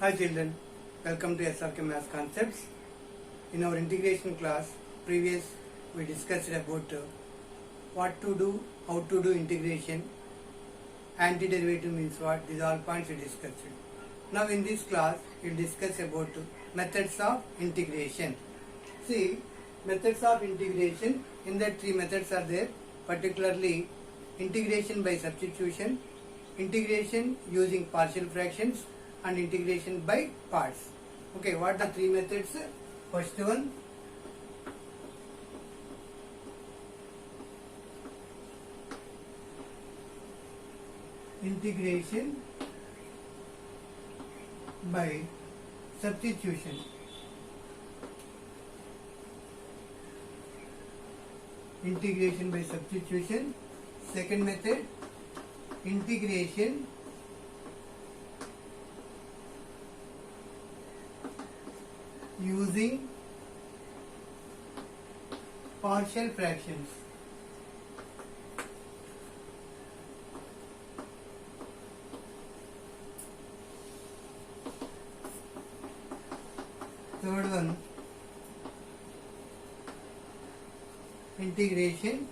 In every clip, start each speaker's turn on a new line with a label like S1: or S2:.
S1: Hi children, welcome to SRK Math Concepts. In our integration class, previous we discussed about what to do, how to do integration, antiderivative means what, these all points we discussed. Now in this class, we will discuss about methods of integration. See, methods of integration, in that three methods are there, particularly integration by substitution, integration using partial fractions, and integration by parts. Okay, what are the three methods? First one, integration by substitution. Integration by substitution. Second method, integration using partial fractions. Third one, integration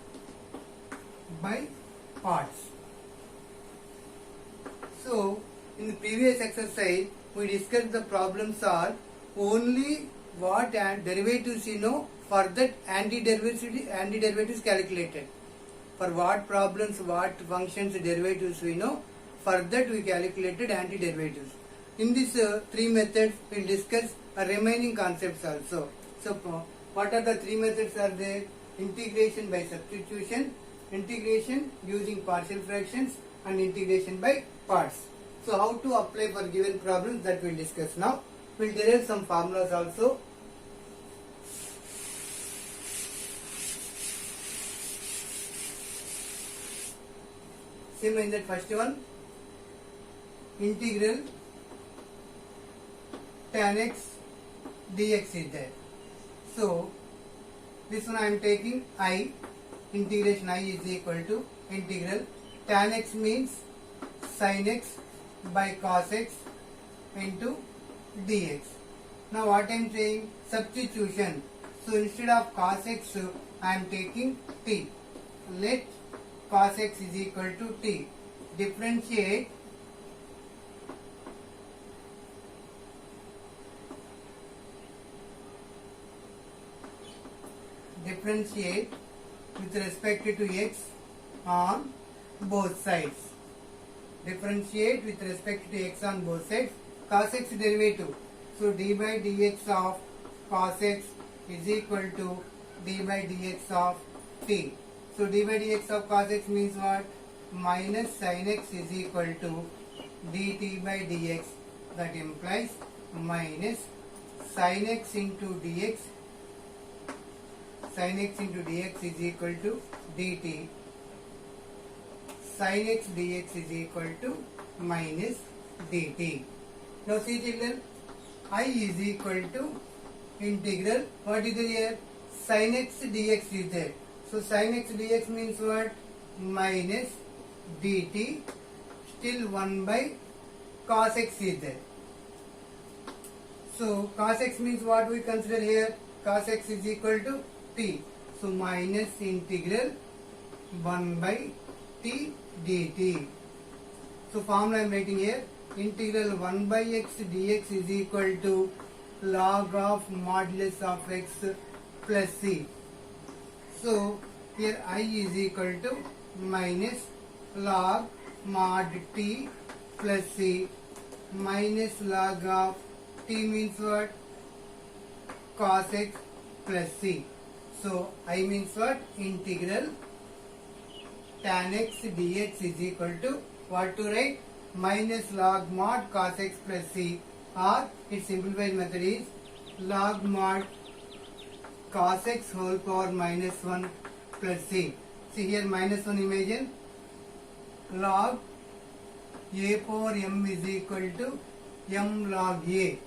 S1: by parts. So, in the previous exercise, we discussed the problems are only what and derivatives you know, for that antiderivatives calculated. For what problems, what functions, derivatives we know, for that we calculated antiderivatives. In these three methods, we will discuss remaining concepts also. So, what are the three methods are there? Integration by substitution, integration using partial fractions, and integration by parts. So, how to apply for given problems, that we will discuss now. We will derive some formulas also. Same in that first one, integral tan x dx is there. So, this one I am taking I, integration I is equal to integral tan x means sin x by cos x into dx. Now what I am saying? Substitution. So instead of cos x, I am taking t. Let cos x is equal to t. Differentiate with respect to x on both sides. Differentiate with respect to x on both sides. Cos x derivative. So d by dx of cos x is equal to d by dx of t. So d by dx of cos x means what? Minus sin x is equal to dt by dx. That implies minus sin x into dx. Sin x into dx is equal to dt. Sin x dx is equal to minus dt. Now see children, I is equal to integral, what is there here? Sin x dx is there. So sin x dx means what? Minus dt, still 1 by cos x is there. So cos x means what we consider here? Cos x is equal to t. So minus integral 1 by t dt. So formula I am writing here. Integral 1 by x dx is equal to log of modulus of x plus c. So here I is equal to minus log mod t plus c minus log of t means what? Cos x plus c. So I means what? Integral tan x dx is equal to what to write? Minus log mod cos x plus c, or its simplified method is log mod cos x whole power minus 1 plus c. See here minus 1 imagine, log a power m is equal to m log a.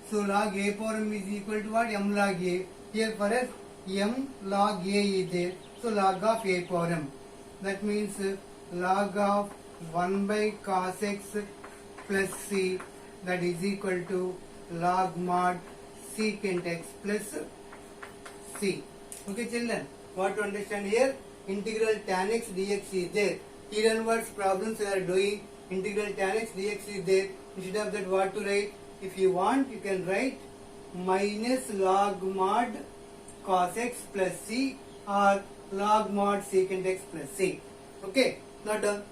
S1: So log a power m is equal to what? M log a. Here for us m log a is there. So log of a power m. That means log of 1 by cos x plus c that is equal to log mod secant x plus c. Okay children, what to understand here? Integral tan x dx is there. Here onwards problems we are doing, integral tan x dx is there. Instead of that, what to write? If you want, you can write minus log mod cos x plus c or log mod secant x plus c. Okay, not done.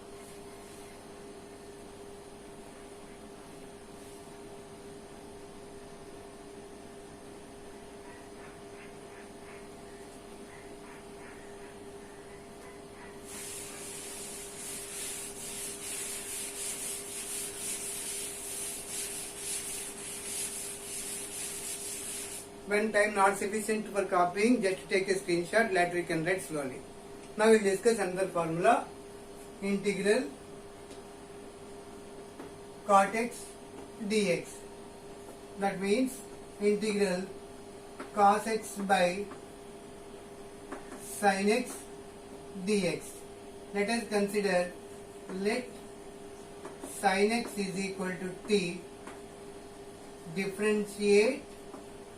S1: When time not sufficient for copying, just take a screenshot, later you can write slowly. Now we will discuss another formula, integral cot x dx. That means integral cos x by sin x dx. Let us consider, let sin x is equal to t, differentiate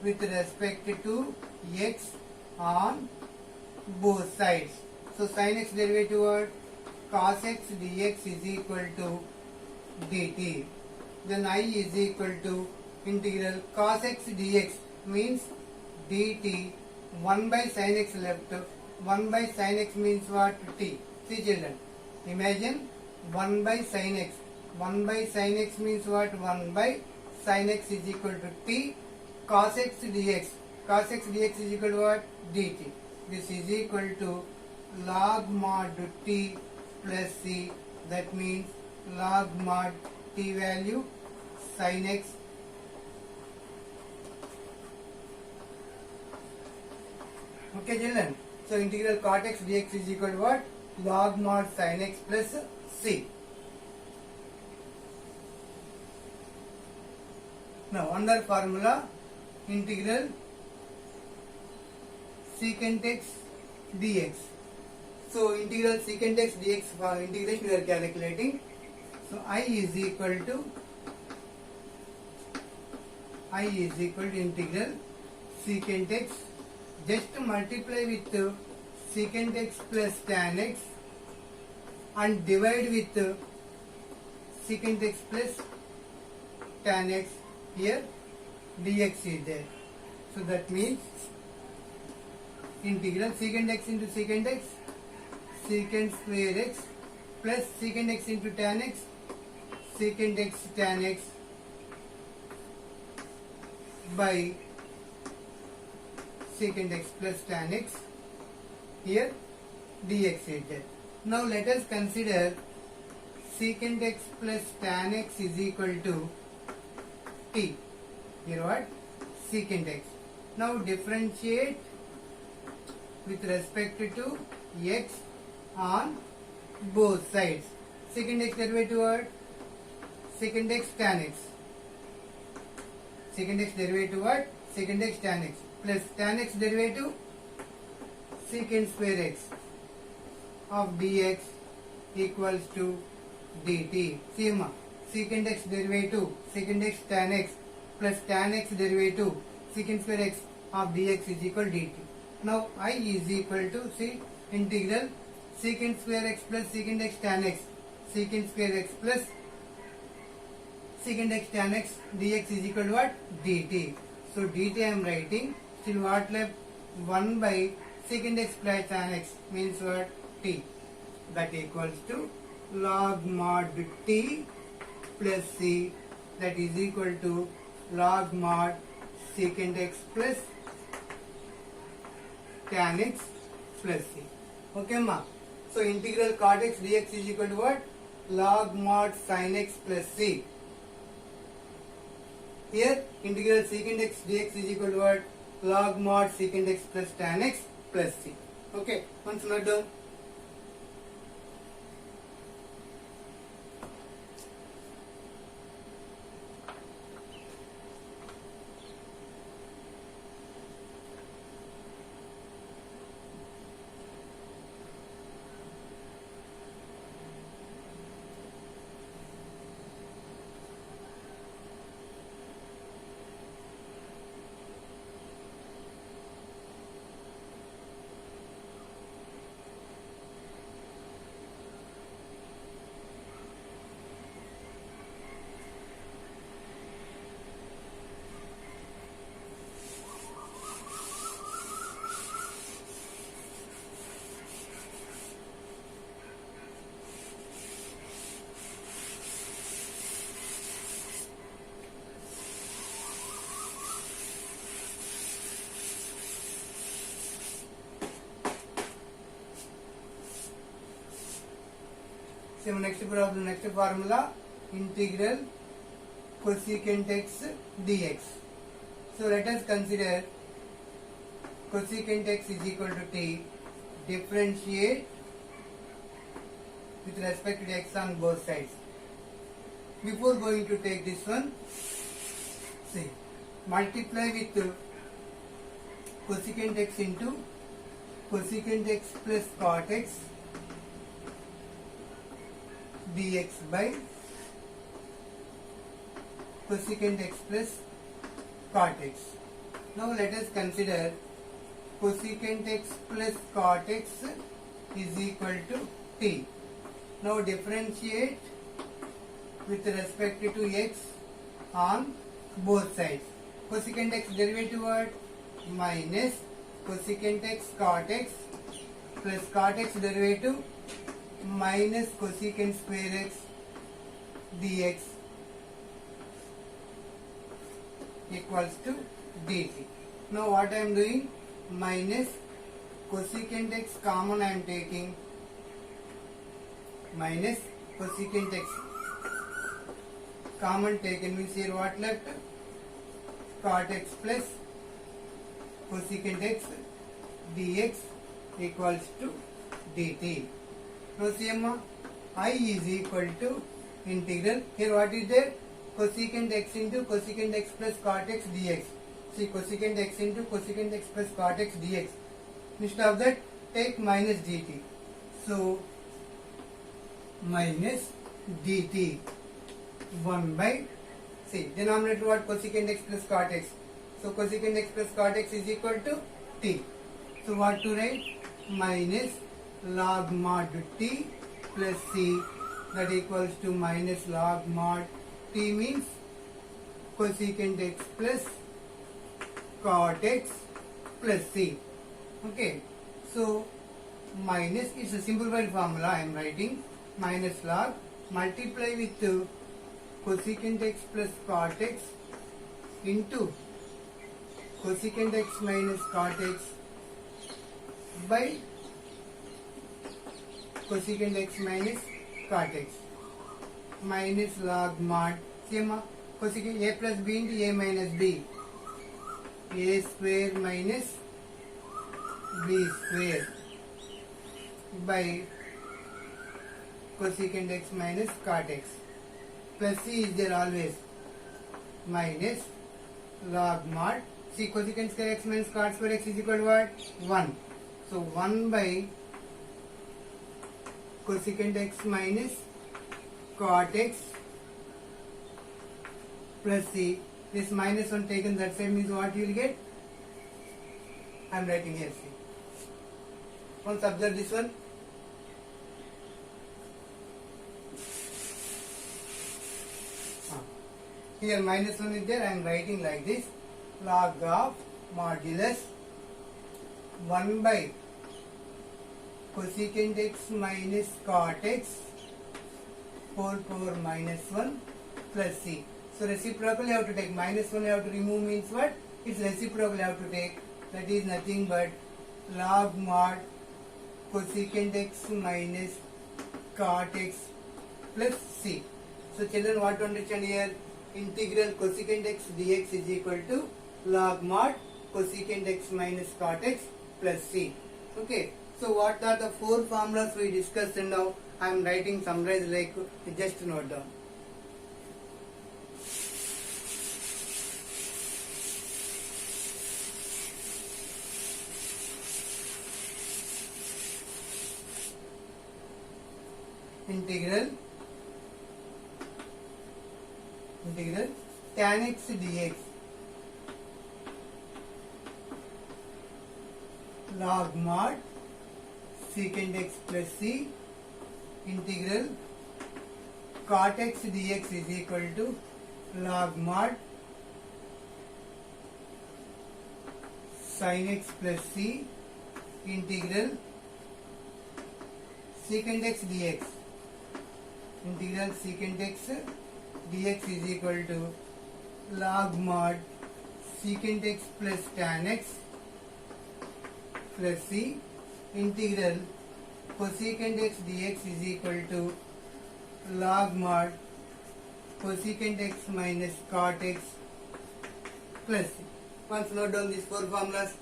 S1: with respect to x on both sides. So sin x derivative what? Cos x dx is equal to dt. Then I is equal to integral cos x dx means dt, 1 by sin x left, 1 by sin x means what? T. See children, imagine 1 by sin x, 1 by sin x means what? 1 by sin x is equal to t, cos x dx, cos x dx is equal to what? Dt. This is equal to log mod t plus c, that means log mod t value sin x okay children. So integral cot x dx is equal to what? Log mod sin x plus c. Now another formula, integral secant x dx. So integral secant x dx for integration we are calculating. So I is equal to integral secant x, just multiply with secant x plus tan x and divide with secant x plus tan x. Here dx is there. So that means integral secant x into secant x, secant square x plus secant x into tan x, secant x tan x by secant x plus tan x. Here dx is there. Now let us consider secant x plus tan x is equal to t. Here what? Secant x. Now differentiate with respect to x on both sides. Secant x derivative what? Secant x tan x. Secant x derivative what? Secant x tan x plus tan x derivative secant square x of dx equals to dt. See ma, secant x derivative secant x tan x plus tan x derivative secant square x of dx is equal to dt. Now I is equal to, see, integral secant square x plus secant x tan x, secant square x plus secant x tan x dx is equal to what? Dt. So dt I am writing, still what left? 1 by secant x plus tan x means what? T. That equals to log mod t plus c, that is equal to log mod secant x plus tan x plus c. Okay ma? So integral cot x dx is equal to what? Log mod sin x plus c. Here integral secant x dx is equal to what? Log mod secant x plus tan x plus c. Okay, once not done. So next problem, next formula, integral cosecant x dx. So let us consider cosecant x is equal to t, differentiate with respect to x on both sides. Before going to take this one, see, multiply with cosecant x into cosecant x plus cot x dx by cosecant x plus cot x. Now let us consider cosecant x plus cot x is equal to t. Now differentiate with respect to x on both sides. Cosecant x derivative what? Minus cosecant x cot x plus cot x derivative minus cosecant square x dx equals to dt. Now what I am doing? Minus cosecant x common I am taking, minus cosecant x common taken means here what left? Cot x plus cosecant x dx equals to dt. Now see I is equal to integral, here what is there? Cosecant x into cosecant x plus cot x dx. See, cosecant x into cosecant x plus cot x dx. Instead of that, take minus dt. So minus dt 1 by, see, denominator what? Cosecant x plus cot x. So cosecant x plus cot x is equal to t. So what to write? Minus log mod t plus c, that equals to minus log mod t means cosecant x plus cot x plus c. Okay, so minus, it's a simplified formula I am writing, minus log, multiply with cosecant x plus cot x into cosecant x minus cot x by cosecant x minus cot x minus log mod, same cosecant a plus b into a minus b, a square minus b square by cosecant x minus cot x plus c is there always, minus log mod, see cosecant square x minus cot square x is equal to what? 1. So 1 by cosecant x minus cot x plus c. This minus 1 taken that side means what you will get? I am writing here, see. Once observe this one. Here minus 1 is there, I am writing like this, log of modulus 1 by cosecant x minus cot x whole power minus 1 plus c. So reciprocal you have to take, minus 1 you have to remove means what? It's reciprocal you have to take, that is nothing but log mod cosecant x minus cot x plus c. So children, what to understand here? Integral cosecant x dx is equal to log mod cosecant x minus cot x plus c. Okay. So what are the 4 formulas we discussed, and now I am writing summarized like, just note down. Integral tan x dx log mod secant x plus c, integral cot x dx is equal to log mod sin x plus c, integral secant x dx, integral secant x dx is equal to log mod secant x plus tan x plus c, integral cosecant x dx is equal to log mod cosecant x minus cot x plus c. Once note down these four formulas.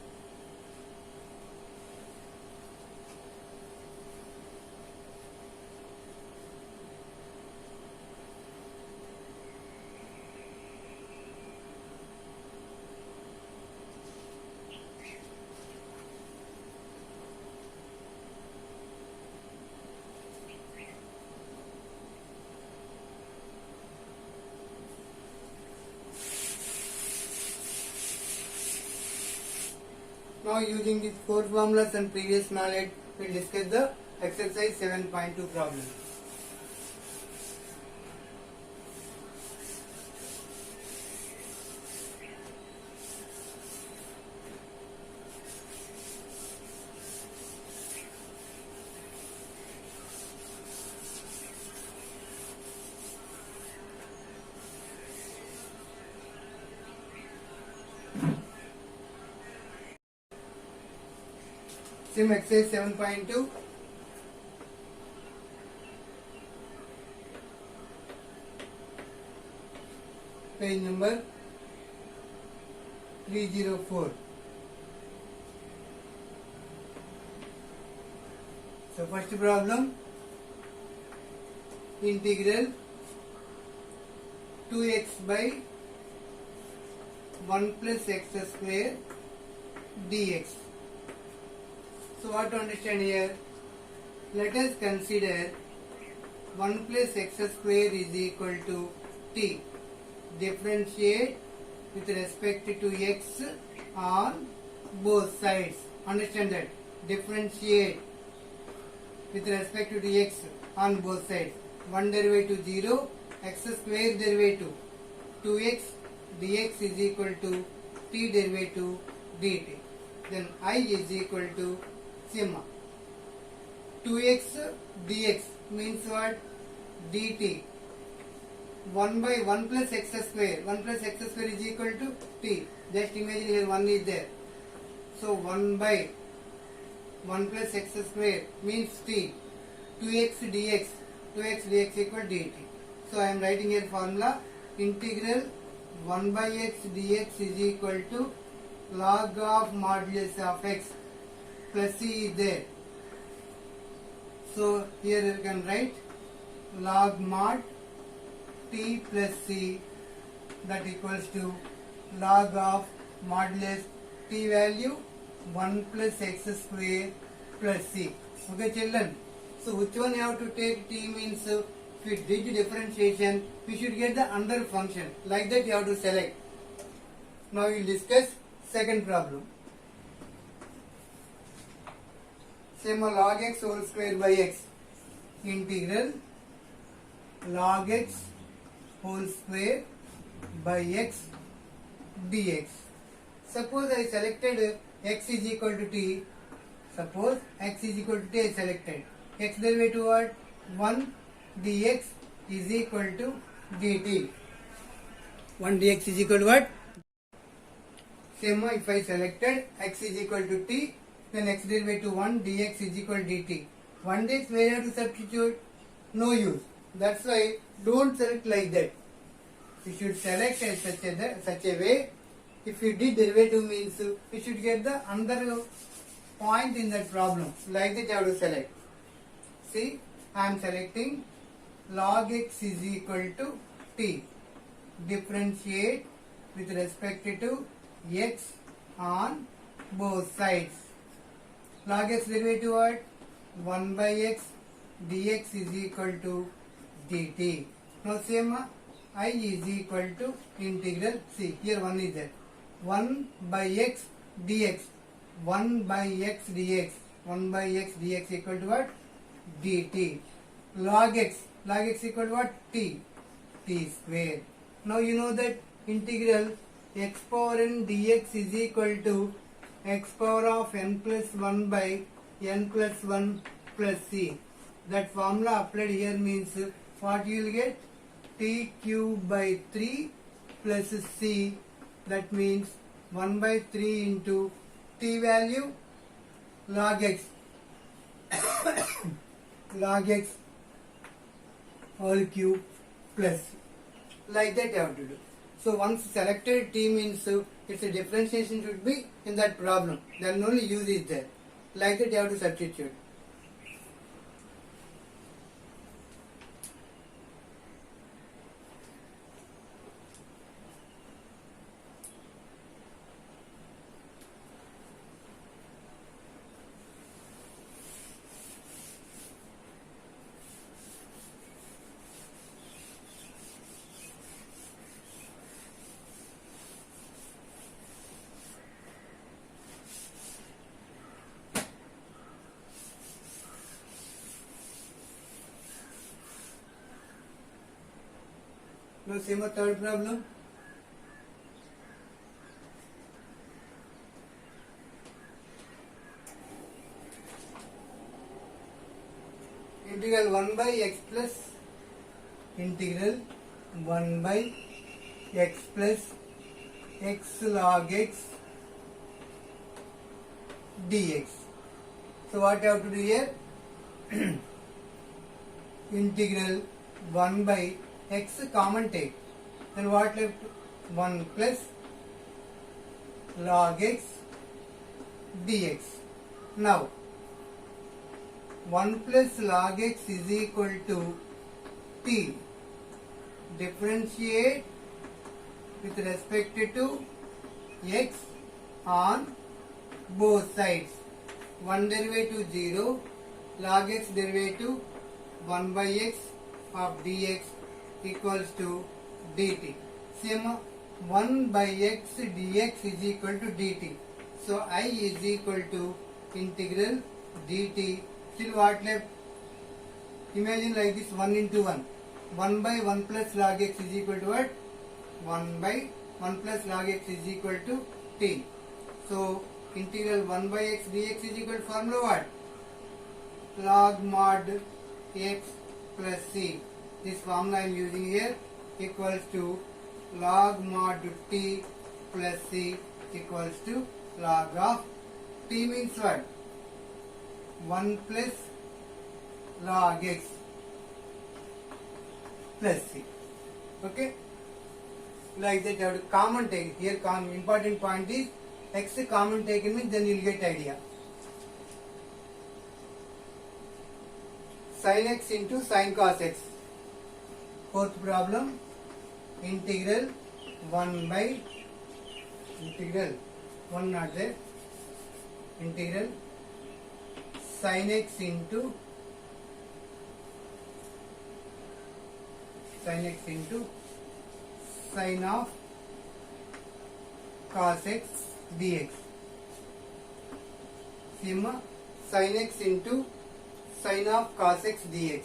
S1: Now using these four formulas and previous knowledge, we will discuss the exercise 7.2 problem. Same exercise 7.2. Page number 304. So first problem, integral 2x by 1 plus x square dx. So what to understand here? Let us consider 1 plus x square is equal to t. Differentiate with respect to x on both sides. Understand that. Differentiate with respect to x on both sides. 1 derivative 0, x square derivative 2x dx is equal to t derivative dt. Then I is equal to sigma 2x dx means what? dt 1 by 1 plus x square. 1 plus x square is equal to t. Just imagine here 1 is there. So 1 by 1 plus x square means t. 2x dx. 2x dx equal dt. So I am writing here formula, integral 1 by x dx is equal to log of modulus of x plus c is there. So here you can write log mod t plus c, that equals to log of modulus t value 1 plus x square plus c. Okay children, so which one you have to take? T means if we did differentiation, we should get the under function. Like that you have to select. Now we will discuss second problem. Same log x whole square by x, integral log x whole square by x dx. Suppose I selected x is equal to t. Suppose x is equal to t, I selected. X derivative what? 1 dx is equal to dt. 1 dx is equal to what? Same if I selected x is equal to t, then x derivative 1 dx is equal to dt. 1 dx where you have to substitute? No use. That's why don't select like that. You should select in such a way. If you did derivative means you should get the another point in that problem. Like that you have to select. See, I am selecting log x is equal to t. Differentiate with respect to x on both sides. Log x derivative what? 1 by x dx is equal to dt. Now same I is equal to integral, see here 1 is there, 1 by x dx, 1 by x dx, 1 by x dx equal to what? dt. Log x equal to what? T square. Now you know that integral x power n dx is equal to x power of n plus 1 by n plus 1 plus c. That formula applied here means what you will get? T cube by 3 plus c, that means 1 by 3 into t value log x log x whole cube plus like that you have to do. So once selected t means its differentiation should be in that problem, then only use is there. Like that you have to substitute. Now same third problem. Integral 1 by x plus integral 1 by x plus x log x dx. So what you have to do here? Integral 1 by x common take. Then what left? 1 plus log x dx. Now 1 plus log x is equal to t. Differentiate with respect to x on both sides. 1 derivative 0, log x derivative 1 by x of dx equals to dt. Same 1 by x dx is equal to dt. So I is equal to integral dt. Still what left? Imagine like this 1 into 1. 1 by 1 plus log x is equal to what? 1 by 1 plus log x is equal to t. So integral 1 by x dx is equal to formula what? Log mod x plus c. This formula I am using here equals to log mod t plus c equals to log of t means what? 1 plus log x plus c. Okay? Like that you have to common take. Here important point is x common taken means then you will get idea. Sin x into sin cos x. Fourth problem, integral 1 by integral 1 not there, integral sin x into sin of cos x dx. Sigma sin x into sin of cos x dx.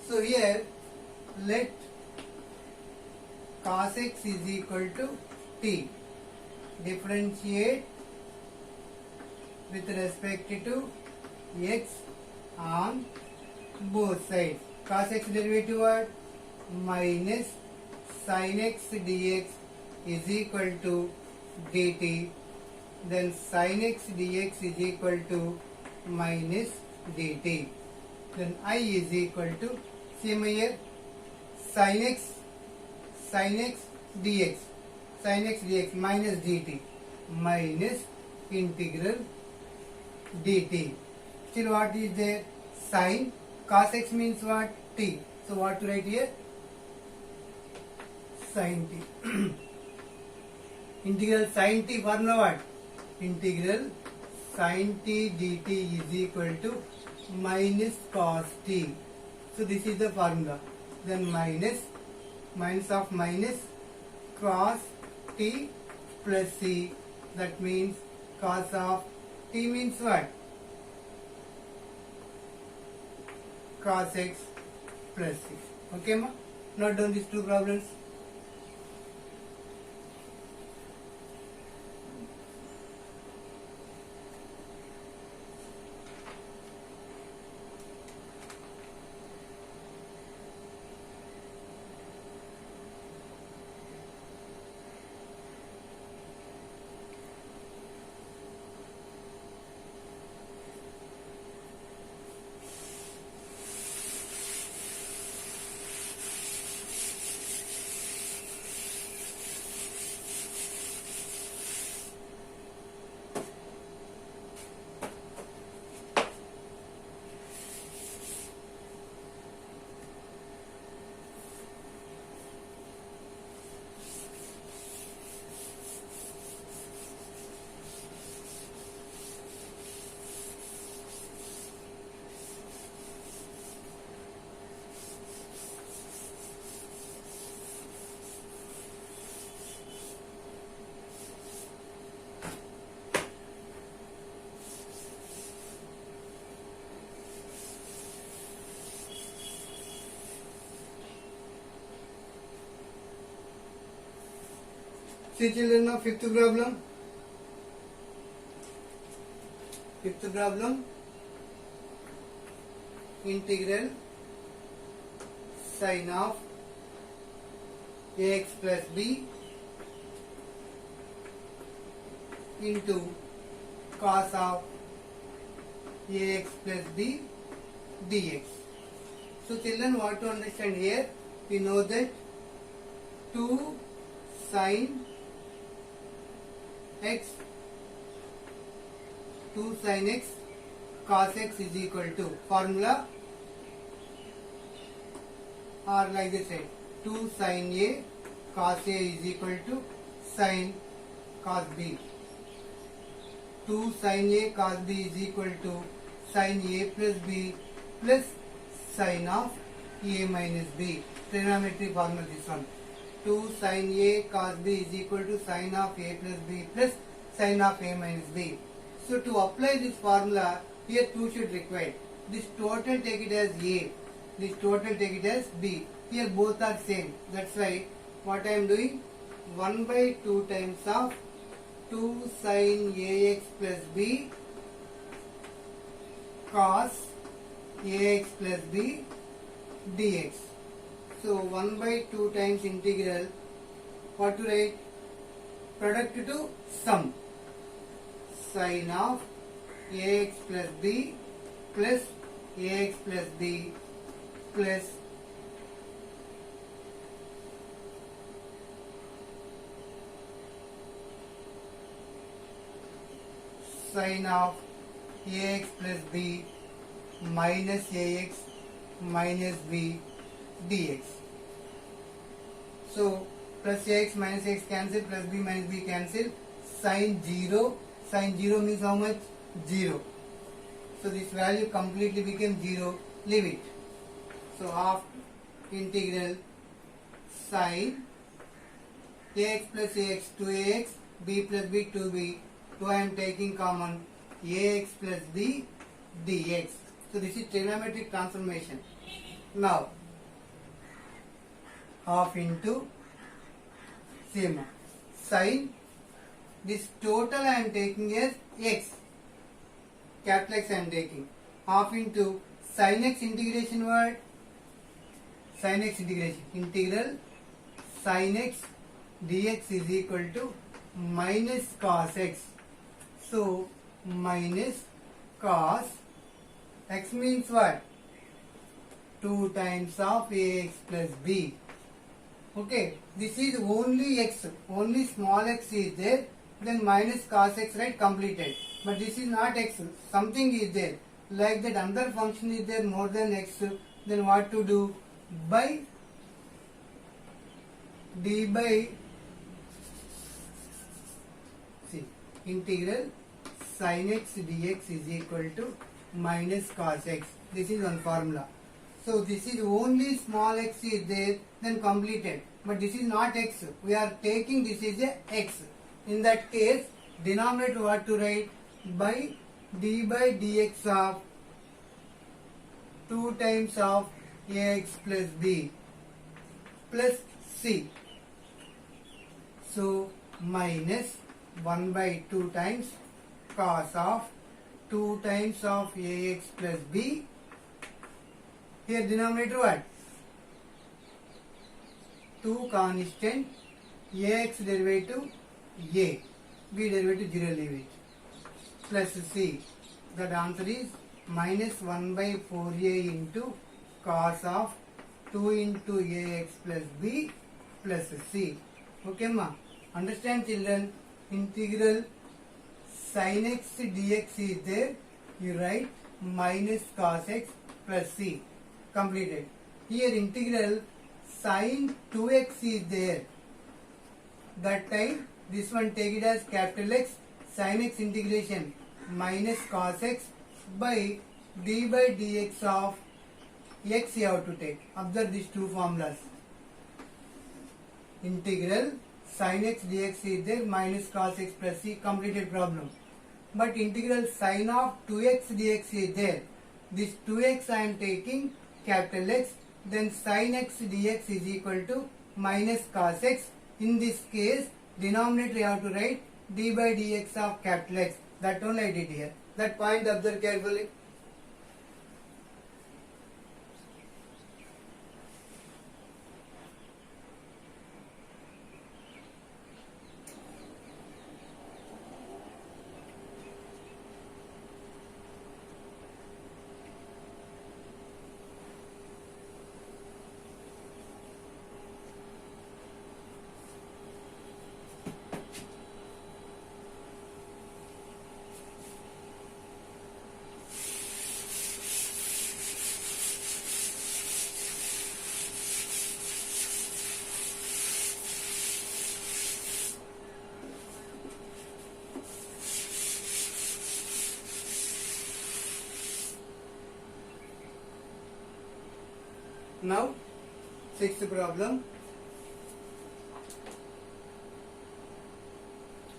S1: So here let cos x is equal to t. Differentiate with respect to x on both sides. Cos x derivative what? Minus sin x dx is equal to dt. Then sin x dx is equal to minus dt. Then I is equal to, same here, sin x dx minus dt minus integral dt. Still what is there? Sin cos x means what? T. So what to write here? Sin t. Integral sin t formula what? Integral sin t dt is equal to minus cos t. So this is the formula. Then minus of minus cos t plus c. That means cos of t means what? Cos x plus c. Okay ma? Note down these two problems. See children, now fifth problem. Fifth problem. Integral sin of ax plus b into cos of ax plus b dx. So children, what to understand here? We know that 2 sin x cos x is equal to formula, or like this side, 2 sin a cos a is equal to sin cos b. 2 sin a cos b is equal to sin a plus b plus sin of a minus b. Trigonometry formula this one. 2 sin a cos b is equal to sin of a plus b plus sin of a minus b. So to apply this formula, here 2 should require. This total take it as a, this total take it as b. Here both are same. That's why what I am doing, 1 by 2 times of 2 sin ax plus b cos ax plus b dx. So 1 by 2 times integral, what to write? Product to sum, sin of ax plus b plus ax plus b plus sin of ax plus b minus ax minus b dx. So plus ax minus x cancel, plus b minus b cancel, sin 0 means how much? 0. So this value completely became 0, leave it. So half integral sin ax plus ax 2ax, b plus b 2b, 2 I am taking common, ax plus b dx. So this is trigonometric transformation. Now half into same sin, this total I am taking as x, capital X I am taking, half into sin x integration word, sin x integration, integral sin x dx is equal to minus cos x. So minus cos x means what? 2 times of ax plus b. Okay, this is only x, only small x is there, then minus cos x, right, completed. But this is not x, something is there, like that another function is there more than x, then what to do? By d by, see, integral sin x dx is equal to minus cos x. This is one formula. So this is only small x is there, then completed. But this is not x. We are taking this is a x. In that case, denominator what to write? By d by dx of 2 times of ax plus b plus c. So minus 1 by 2 times cos of 2 times of ax plus b. Here denominator what? 2 constant, ax derivative a, b derivative 0, leave it, plus c. That answer is minus 1 by 4a into cos of 2 into ax plus b plus c. Okay ma? Understand children? Integral sin x dx is there, you write minus cos x plus c. Completed. Here integral sin 2x is there. That time this one take it as capital X, sin x integration minus cos x by d by dx of x you have to take. Observe these two formulas. Integral sin x dx is there, minus cos x plus c, completed problem. But integral sin of 2x dx is there. This 2x I am taking capital X, then sin x dx is equal to minus cos x. In this case, denominator you have to write d by dx of capital X. That only I did here. That point observe carefully. Now, sixth problem.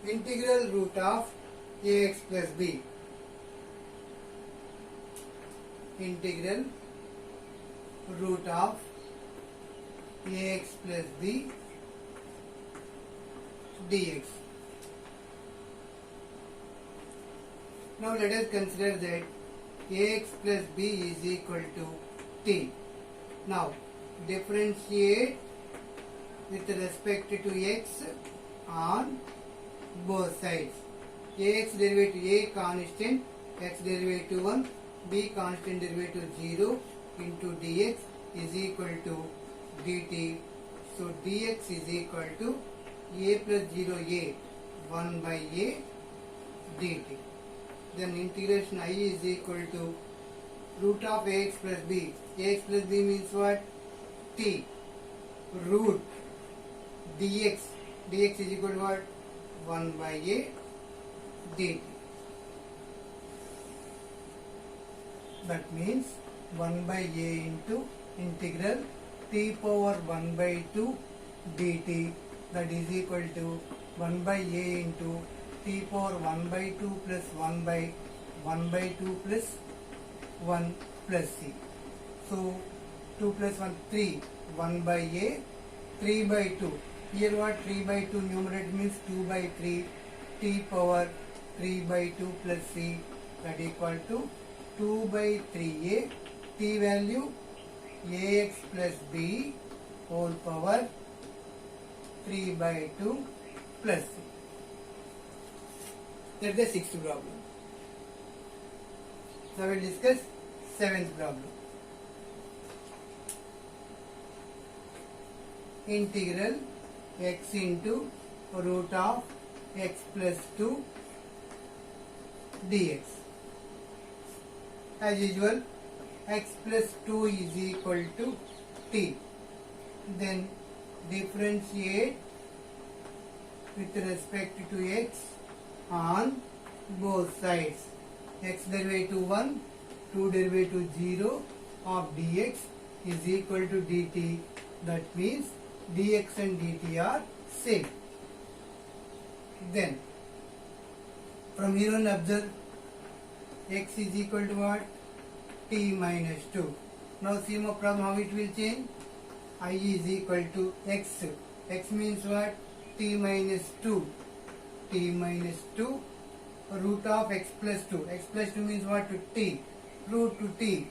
S1: Integral root of ax plus b. Integral root of ax plus b dx. Now let us consider that ax plus b is equal to t. Now differentiate with respect to x on both sides. Ax derivative a constant, x derivative 1, b constant derivative 0 into dx is equal to dt. So dx is equal to a plus 0a 1 by a dt. Then integration I is equal to root of ax plus b. Ax plus b means what? T. Root dx. Dx is equal to what? 1 by a dt. That means 1 by a into integral t power 1 by 2 dt, that is equal to 1 by a into t power 1 by 2 plus 1 by 2 plus 1 plus c. So 2 plus 1, 3, 1 by a, 3 by 2. Here what? 3 by 2 numerator means 2 by 3, t power 3 by 2 plus c, that equal to 2 by 3a, t value ax plus b whole power 3 by 2 plus c. That's the sixth problem. So we will discuss seventh problem. Integral x into root of x plus 2 dx. As usual, x plus 2 is equal to t. Then differentiate with respect to x on both sides. X derivative 1, 2 derivative 0 of dx is equal to dt. That means dx and dt are same. Then from here on observe x is equal to what? T minus 2. Now see my problem how it will change. I is equal to x. X means what? T minus 2. T minus 2 root of x plus 2. X plus 2 means what? To t. Root to t.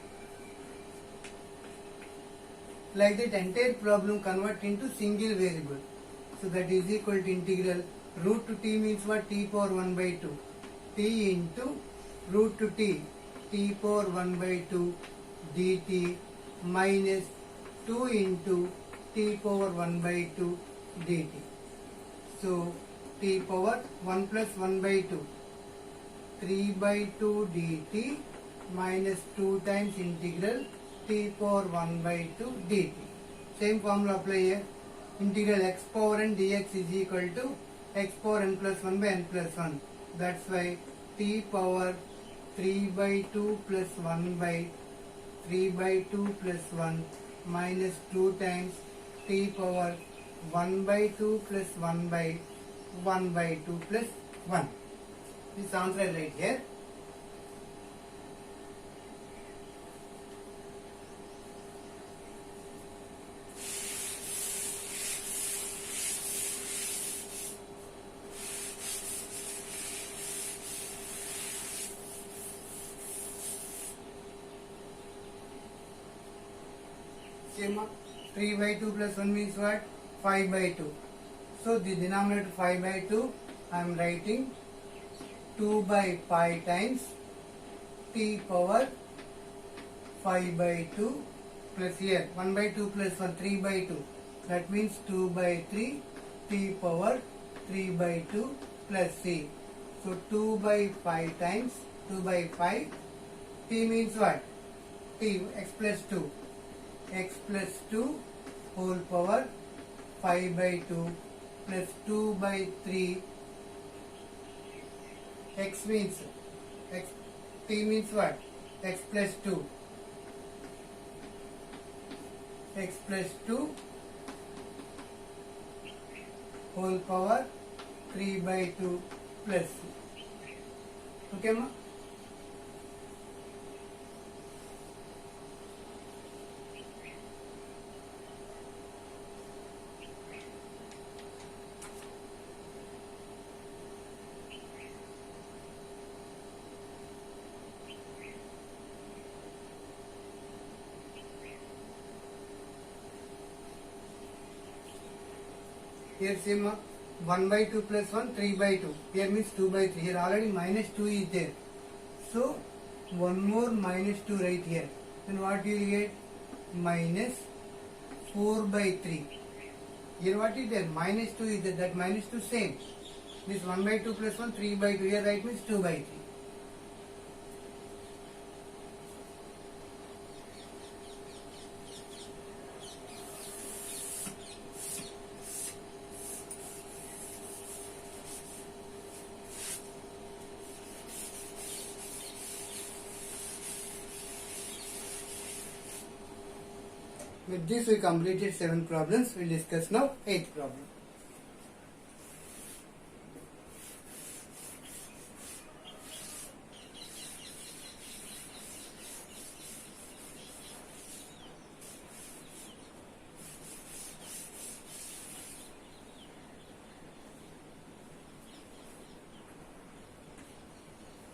S1: Like that entire problem convert into single variable. So that is equal to integral root to t means what? T power 1 by 2. T into root to t, t power 1 by 2 dt minus 2 into t power 1 by 2 dt. So t power 1 plus 1 by 2, 3 by 2 dt minus 2 times integral t power 1 by 2 dt. Same formula apply here. Integral x power n dx is equal to x power n plus 1 by n plus 1. That's why t power 3 by 2 plus 1 by 3 by 2 plus 1 minus 2 times t power 1 by 2 plus 1 by 1 by 2 plus 1. This answer is right here. Same 3 by 2 plus 1 means what? 5 by 2. So the denominator 5 by 2, I am writing 2 by pi times t power 5 by 2 plus here 1 by 2 plus 1, 3 by 2. That means 2 by 3 t power 3 by 2 plus c. So 2 by 5 times 2 by 5. T means what? T, x plus 2. X plus 2 whole power 5 by 2 plus 2 by 3. X means x. T means what? X plus 2. X plus 2 whole power 3 by 2 plus c. Okay, ma? Here same 1 by 2 plus 1, 3 by 2. Here means 2 by 3. Here already minus 2 is there. So one more minus 2 right here. Then what you will get? Minus 4 by 3. Here what is there? Minus 2 is there. That minus 2 same. This 1 by 2 plus 1, 3 by 2. Here right means 2 by 3. With this we completed 7 problems. We will discuss now 8th problem.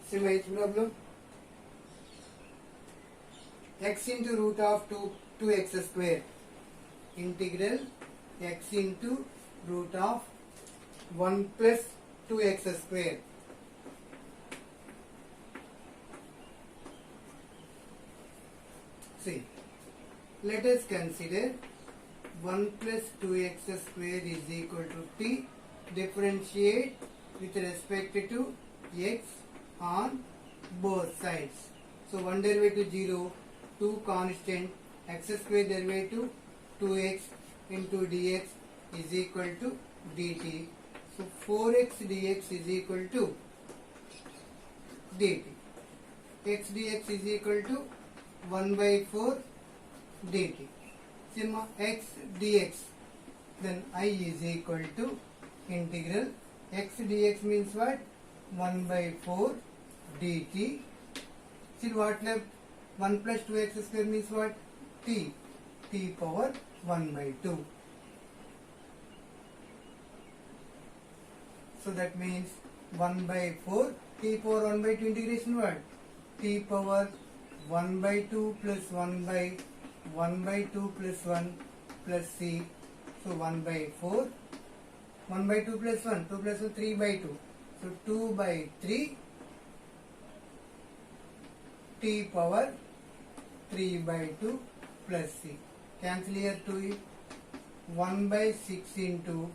S1: See my 8th problem. X into root of 2x square integral x into root of 1 plus 2x square. See, let us consider 1 plus 2x square is equal to t. Differentiate with respect to x on both sides. So 1 derivative 0, 2 constant, x square derivative 2x into dx is equal to dt. So 4x dx is equal to dt. X dx is equal to 1 by 4 dt. Sigma x dx. Then I is equal to integral x dx means what? 1 by 4 dt. See what left? 1 plus 2x square means what? T. T power 1 by 2. So that means 1 by 4 t power 1 by 2 integration what? T power 1 by 2 plus 1 by 1 by 2 plus 1 plus c. So 1 by 4. 1 by 2 plus 1. 2 plus 1 3 by 2. So 2 by 3 t power 3 by 2 plus c. Cancel here 2. 1 by 6 into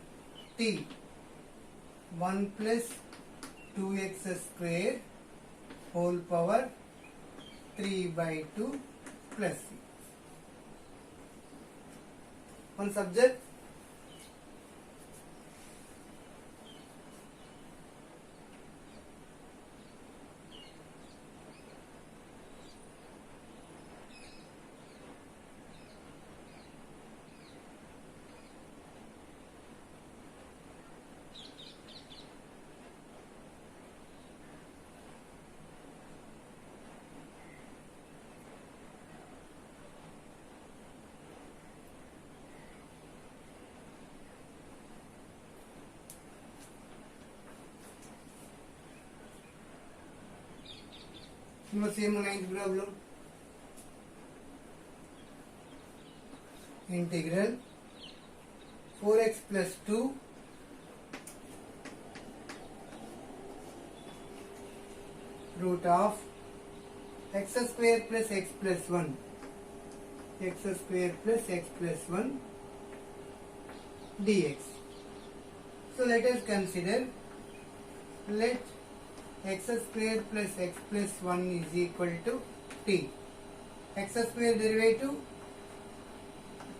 S1: t. 1 plus 2x square whole power 3 by 2 plus c. One subject. Same 9th problem. integral 4x plus 2 root of x square plus x plus 1 x square plus x plus 1 dx. So let us consider, let x square plus x plus 1 is equal to t. X square derivative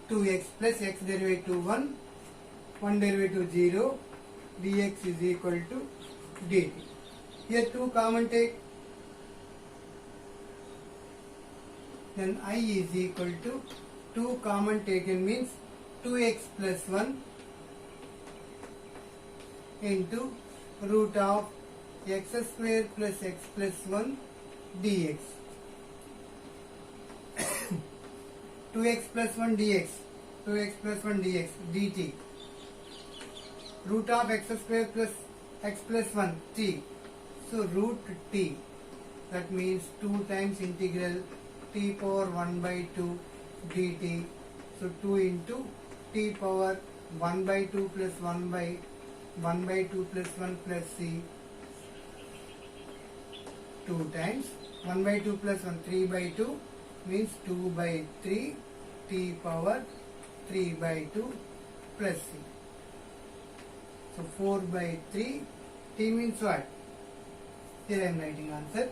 S1: 2x plus x derivative 1, 1 derivative 0, dx is equal to dt. Here 2 common take, then I is equal to 2 common taken means 2x plus 1 into root of x square plus x plus 1 dx. 2x plus 1 dx, 2x plus 1 dx dt. Root of x square plus x plus 1 t. So root t, that means 2 times integral t power 1 by 2 dt. So 2 into t power 1 by 2 plus 1 by 2 plus 1 plus c, 2 times 1 by 2 plus 1, 3 by 2 means 2 by 3 t power 3 by 2 plus c. So 4 by 3 t means what? Here I am writing answer.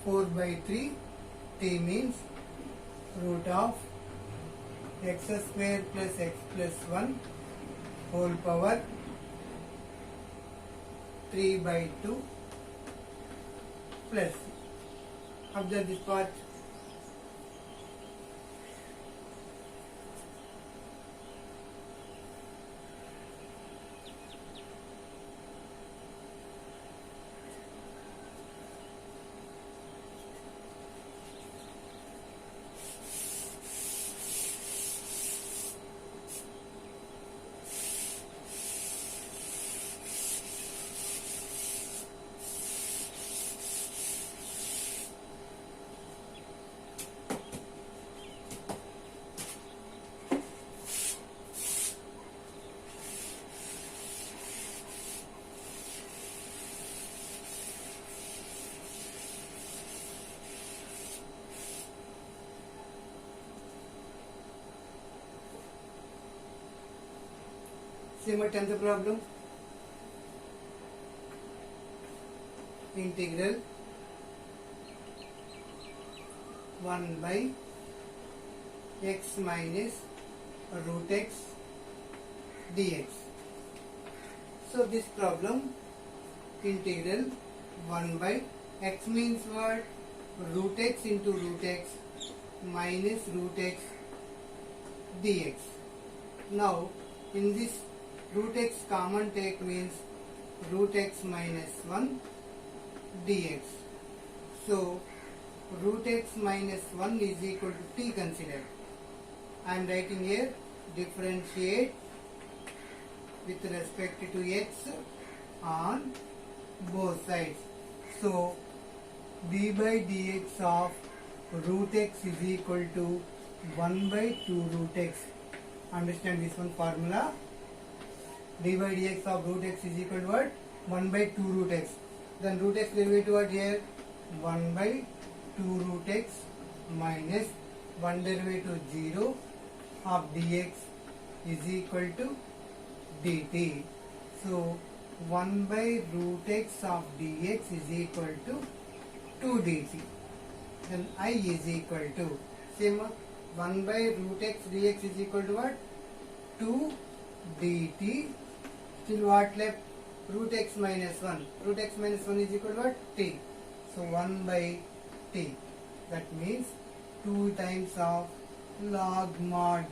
S1: Four by 3 t means root of x square plus x plus 1 whole power 3 by 2 plus. Observe this part. Same attempt the problem. Integral 1 by x minus root x dx. So this problem, integral 1 by x means what? Root x into root x minus root x dx. Now in this root x common take means root x minus 1 dx. So root x minus 1 is equal to t considered. I am writing here differentiate with respect to x on both sides. So d by dx of root x is equal to 1 by 2 root x. Understand this one formula? D by dx of root x is equal to what? 1 by 2 root x. Then root x derivative what here? 1 by 2 root x minus 1 derivative 0 of dx is equal to dt. So 1 by root x of dx is equal to 2 dt. Then I is equal to, same 1 by root x dx is equal to what? 2 dt. Still what left? Root x minus 1. Root x minus 1 is equal to what? T. So 1 by t. That means 2 times of log mod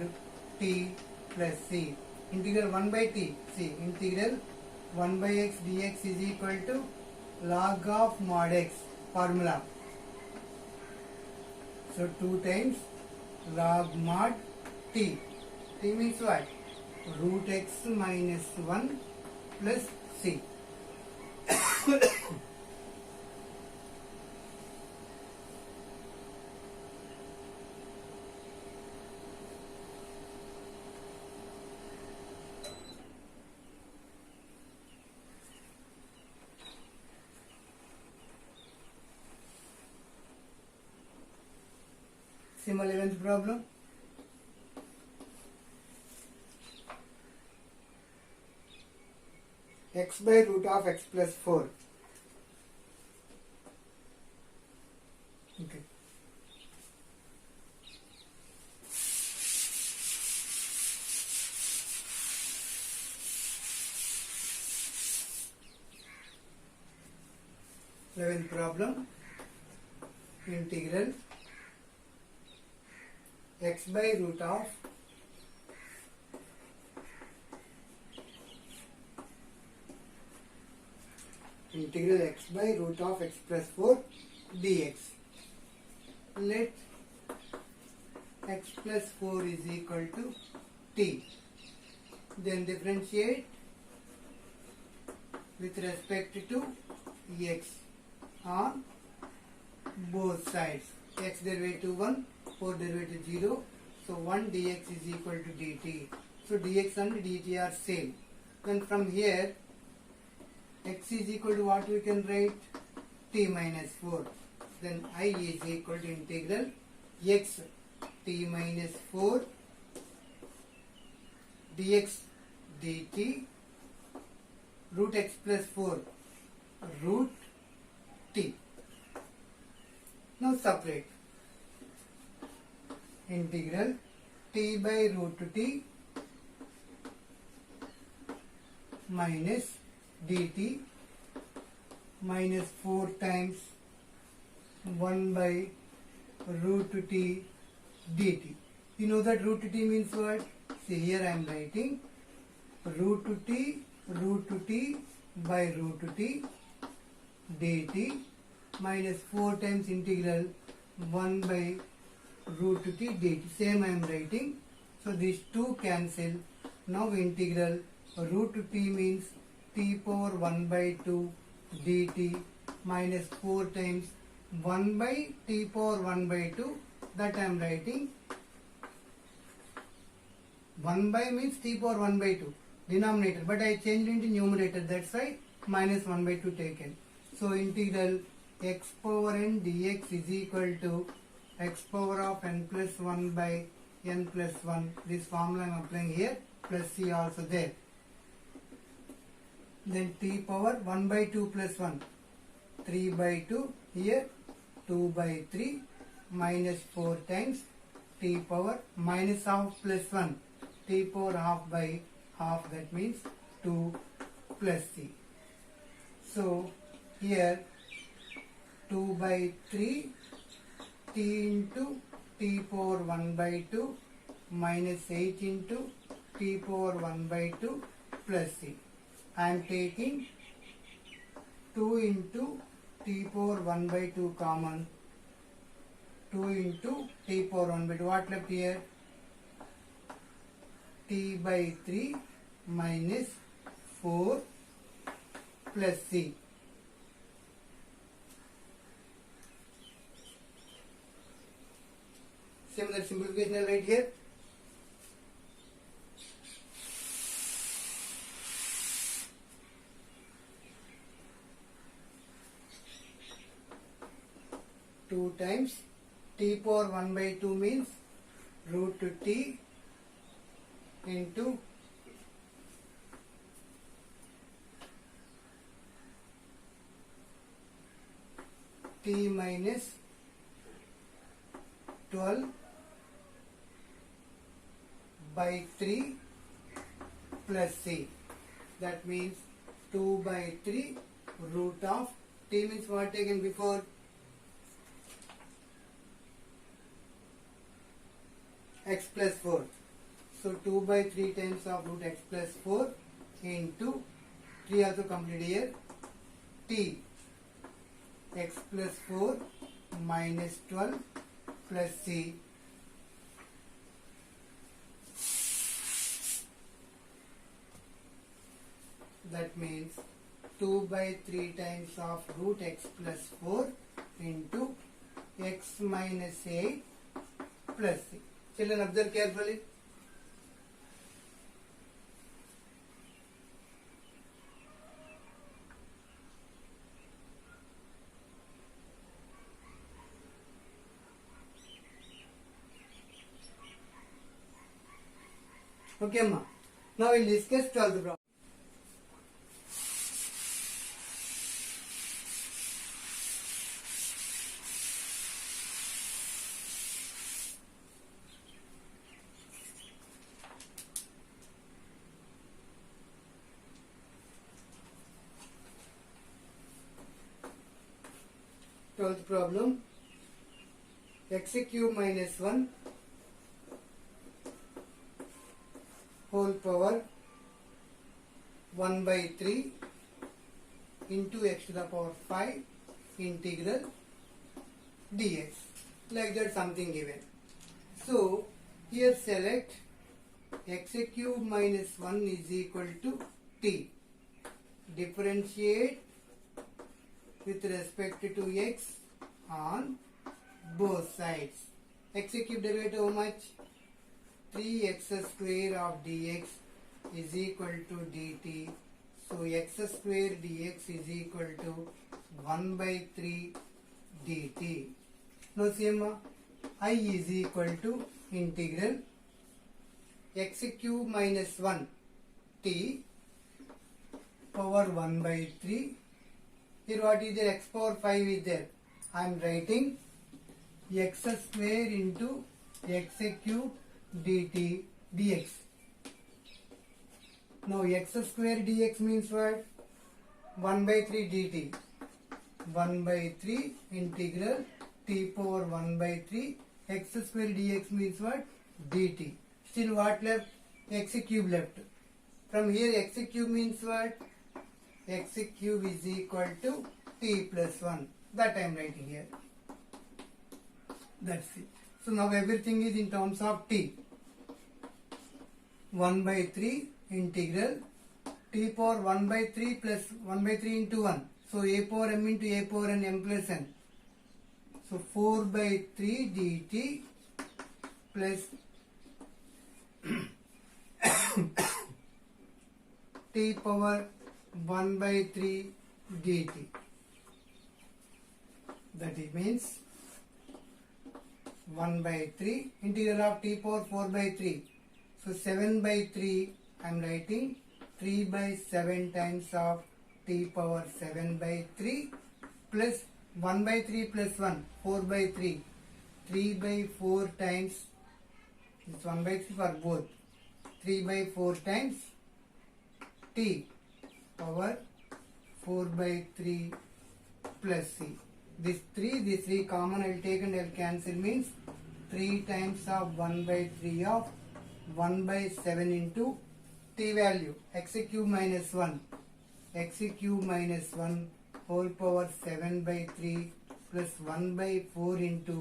S1: t plus c. Integral 1 by t. See, integral 1 by x dx is equal to log of mod x formula. So 2 times log mod t. T means what? Root x minus 1 plus c. Sim 11th problem. X by root of x plus 4. Okay. Eleventh problem. Integral x by root of integral x by root of x plus 4 dx. Let x plus 4 is equal to t. Then differentiate with respect to x on both sides. X derivative 1, 4 derivative 0. So 1 dx is equal to dt. So dx and dt are same. Then from here x is equal to what we can write? T minus 4. Then I is equal to integral x t minus 4 dx dt root x plus 4 root t. Now separate. Integral t by root t minus dt minus 4 times 1 by root t dt. You know that root t means what? See, here I am writing root t by root t dt minus 4 times integral 1 by root t dt. Same I am writing. So these two cancel. Now integral root t means t power 1 by 2 dt minus 4 times 1 by t power 1 by 2, that I am writing 1 by means t power 1 by 2 denominator, but I changed into numerator, that's why minus 1 by 2 taken. So integral x power n dx is equal to x power of n plus 1 by n plus 1. This formula I am applying here, plus c also there. Then t power 1 by 2 plus 1, 3 by 2, here 2 by 3 minus 4 times t power minus half plus 1, t power half by half, that means 2 plus c. So here 2 by 3 t into t power 1 by 2 minus 8 into t power 1 by 2 plus c. I am taking 2 into t power 1 by 2 common, 2 into t power 1 by 2. What left here? T by 3 minus 4 plus c. Similar simplification right here. Two times t power 1 by 2 means root t into t minus 12 by 3 plus c. That means 2 by 3 root of t means what taken before? X plus 4. So 2 by 3 times of root x plus 4 into 3 also complete here, t x plus 4 minus 12 plus c That means 2 by 3 times of root x plus 4 into x minus 8 plus c. Children, observe carefully. Okay, ma. Now we'll discuss 12th problem. Twelfth problem. X cube minus 1 whole power 1 by 3 into x to the power 5 integral dx. Like that something given. So here select x cube minus 1 is equal to t. Differentiate with respect to x on both sides. X cube derivative how much? 3x square of dx is equal to dt. So x square dx is equal to 1 by 3 dt. Now see, I is equal to integral x cube minus 1 t power 1 by 3. Here what is there? X power 5 is there. I am writing x square into x cube dt dx. Now x square dx means what? 1 by 3 dt. 1 by 3 integral t power 1 by 3 x square dx means what? dt. Still what left? X cube left. From here x cube means what? X cube is equal to t plus 1. That I am writing here. That's it. So now everything is in terms of t. 1 by 3 integral t power 1 by 3 plus 1 by 3 into 1. So a power m into a power n m plus n. So 4 by 3 dt plus t power 1 by 3 dt. That it means 1 by 3 integral of t power 4 by 3. So 7 by 3 I am writing 3 by 7 times of t power 7 by 3 plus 1 by 3 plus 1 4 by 3 3 by 4 times this 1 by 3 for both 3 by 4 times t power 4 by 3 plus c. This 3 common I will take and I will cancel, means 3 times of 1 by 3 of 1 by 7 into t value x cube minus 1 x cube minus 1 whole power 7 by 3 plus 1 by 4 into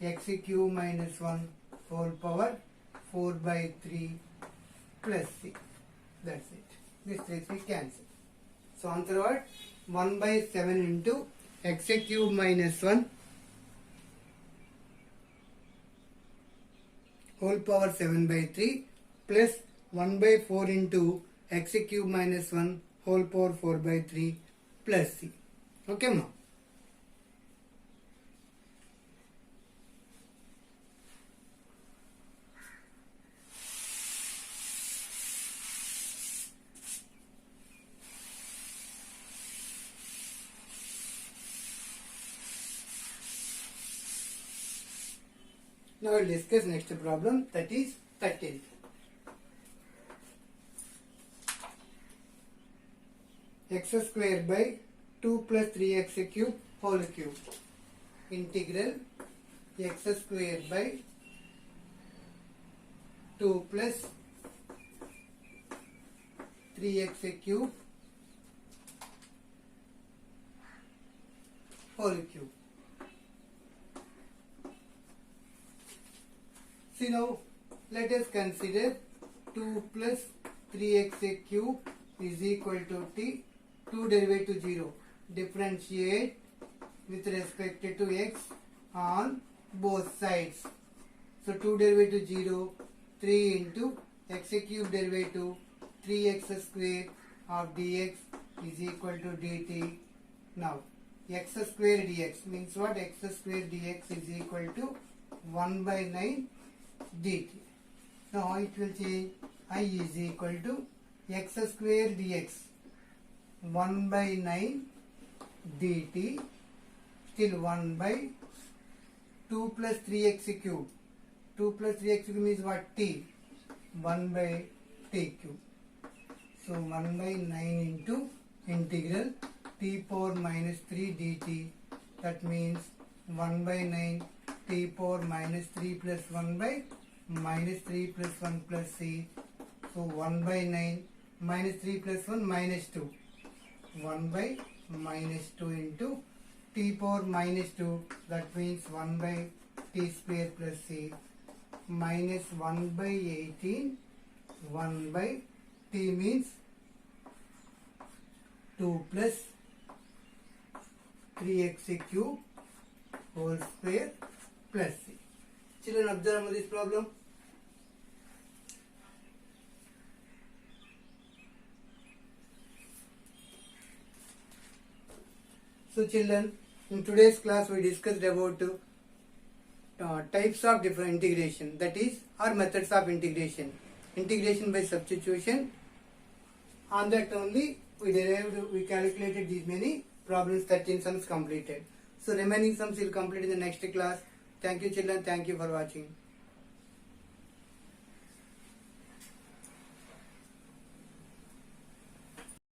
S1: x cube minus 1 whole power 4 by 3 plus c. That's it. This 3 cancel. So answer what? 1 by 7 into x cube minus 1 whole power 7 by 3 plus 1 by 4 into x cube minus 1 whole power 4 by 3 plus c. Okay, ma? Now we will discuss next problem, that is 13th. X square by 2 plus 3x cube whole cube integral x square by 2 plus 3x cube whole cube. See now, let us consider 2 plus 3x cube is equal to t, 2 derivative 0. Differentiate with respect to x on both sides. So 2 derivative 0, 3 into x cube derivative 3x square of dx is equal to dt. Now x square dx means what? X square dx is equal to 1 by 9 dt. Now it will change. I is equal to x square dx 1 by 9 dt, still 1 by 2 plus 3x cube. 2 plus 3x cube means what? T. 1 by t cube. So 1 by 9 into integral t power minus 3 dt. That means 1 by 9 t power minus 3 plus 1 by minus 3 plus 1 plus c. So 1 by 9 minus 3 plus 1 minus 2. 1 by minus 2 into t power minus 2. That means 1 by t square plus c minus 1 by 18. 1 by t means 2 plus 3x cube whole square plus c. Children, observe this problem. So children, in today's class we discussed about types of different integration, that is, or methods of integration. Integration by substitution. On that only we calculated these many problems, 13 sums completed. So remaining sums will complete in the next class. Thank you children, thank you for watching.